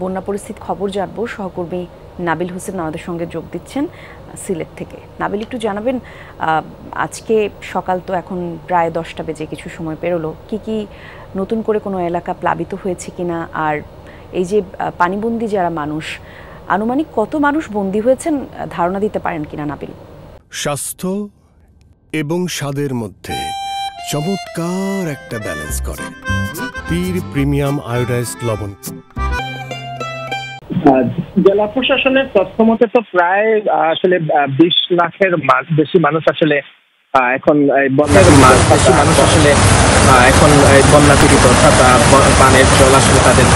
বন্যা পরিস্থিতির খবর জানবো। সহকর্মী নাবিল হোসেন আমাদের সঙ্গে যোগ দিচ্ছেন সিলেট থেকে। নাবিল, একটু জানাবেন, আজকে সকাল তো এখন প্রায় 10টা বেজে কিছু সময় পেরোলো, কি নতুন করে কোনো এলাকা প্লাবিত হয়েছে কিনা, আর এই যে পানিবন্দী যারা মানুষ, আনুমানিক কত মানুষ বন্দী হয়েছেন ধারণা দিতে পারেন কিনা নাবিল? স্বাস্থ্য এবং স্বাদের মধ্যে চমৎকার একটা ব্যালেন্স করে পীর প্রিমিয়াম আয়োডাইজড লবণ। জেলা প্রশাসনের তথ্য মতে তো প্রায় আসলে 20 লাখের বেশি মানুষ আসলে এখন বন্যা পীড়িত, অর্থাৎ পানের জল আসলে তাদের।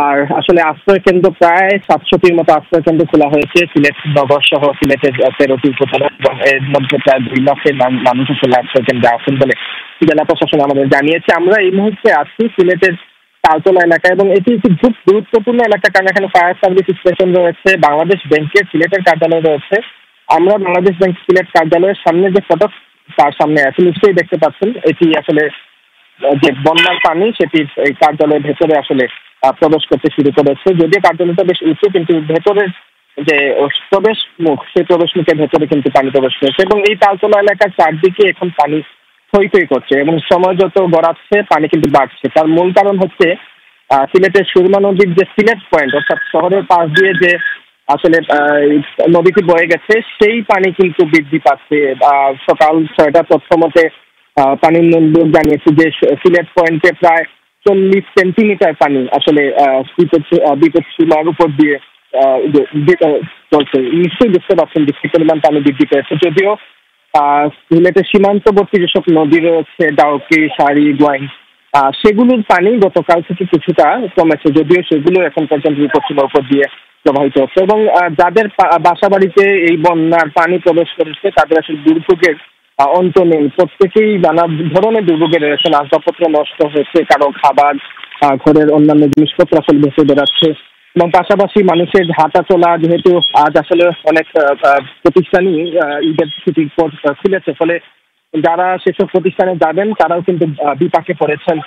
আর আসলে আশ্রয় কেন্দ্র প্রায় 700টির মতো আশ্রয় কেন্দ্র খোলা হয়েছে সিলেট নগর সহ সিলেটের 13টি উপজেলা, এবং এর মধ্যে প্রায় 2 লাখের মানুষ আসলে আশ্রয় কেন্দ্রে আছেন বলে জেলা প্রশাসন আমাদের জানিয়েছে। আমরা এই মুহূর্তে আছি সিলেটের তালতলা এলাকা, এবং এটি একটি খুব গুরুত্বপূর্ণ এলাকা, কারণ এখানে ফায়ার সার্ভিস স্টেশন রয়েছে, বাংলাদেশ ব্যাংকের সিলেটের কার্যালয় রয়েছে। আমরা বাংলাদেশ ব্যাংক সিলেট কার্যালয়ের সামনে যে ফটক, তার সামনে আছে, নিশ্চয়ই দেখতে পাচ্ছেন, এটি আসলে যে বন্যার পানি সেটি এই কার্যালয়ের ভেতরে আসলে প্রবেশ করতে শুরু করেছে। যদিও কার্যালয়টা বেশ উঁচু, কিন্তু ভেতরের যে প্রবেশ মুখ, সেই প্রবেশ মুখের ভেতরে কিন্তু পানি প্রবেশ করেছে, এবং এই তালতলা এলাকার চারদিকে এখন পানি থই থই করছে, এবং সময় যত গড়াচ্ছে পানি কিন্তু বাড়ছে। তার মূল কারণ হচ্ছে সিলেটের সুরমা নদীর যে সিলেট পয়েন্ট, অর্থাৎ শহরের পাশ দিয়ে যে আসলে নদীটি বয়ে গেছে, সেই পানি কিন্তু বৃদ্ধি পাচ্ছে। সকাল 6টার তথ্য মতে পানি উন্নয়ন জানিয়েছে যে সিলেট পয়েন্টে প্রায় 40 সেন্টিমিটার পানি আসলে বিপদ সীমার উপর দিয়ে চলছে। নিশ্চয়ই বুঝতে পারছেন যে পরিমাণ পানি বৃদ্ধি পেয়েছে। যদিও সিলেটের সীমান্তবর্তী যেসব নদী রয়েছে, ডাউকি, সারি, গোয়াইন, সেগুলোর পানি গতকাল থেকে কিছুটা কমেছে, যদিও সেগুলো এখন পর্যন্ত বিপদসীমার উপর দিয়ে প্রবাহিত হচ্ছে, এবং যাদের বাসা বাড়িতে এই বন্যার পানি প্রবেশ করেছে তাদের আসলে দুর্ভোগের অন্ত নেই। প্রত্যেকেই নানা ধরনের দুর্ভোগে রয়েছেন। আসবাবপত্র নষ্ট হয়েছে, কারো খাবার, ঘরের অন্যান্য জিনিসপত্র আসলে ভেসে বেড়াচ্ছে, এবং পাশাপাশি মানুষের হাঁটা চলা, যেহেতু আজ আসলে অনেক প্রতিষ্ঠানই ঈদের ছুটির পর খুলেছে, ফলে যারা সেসব প্রতিষ্ঠানে যাবেন তারাও কিন্তু বিপাকে পড়েছেন।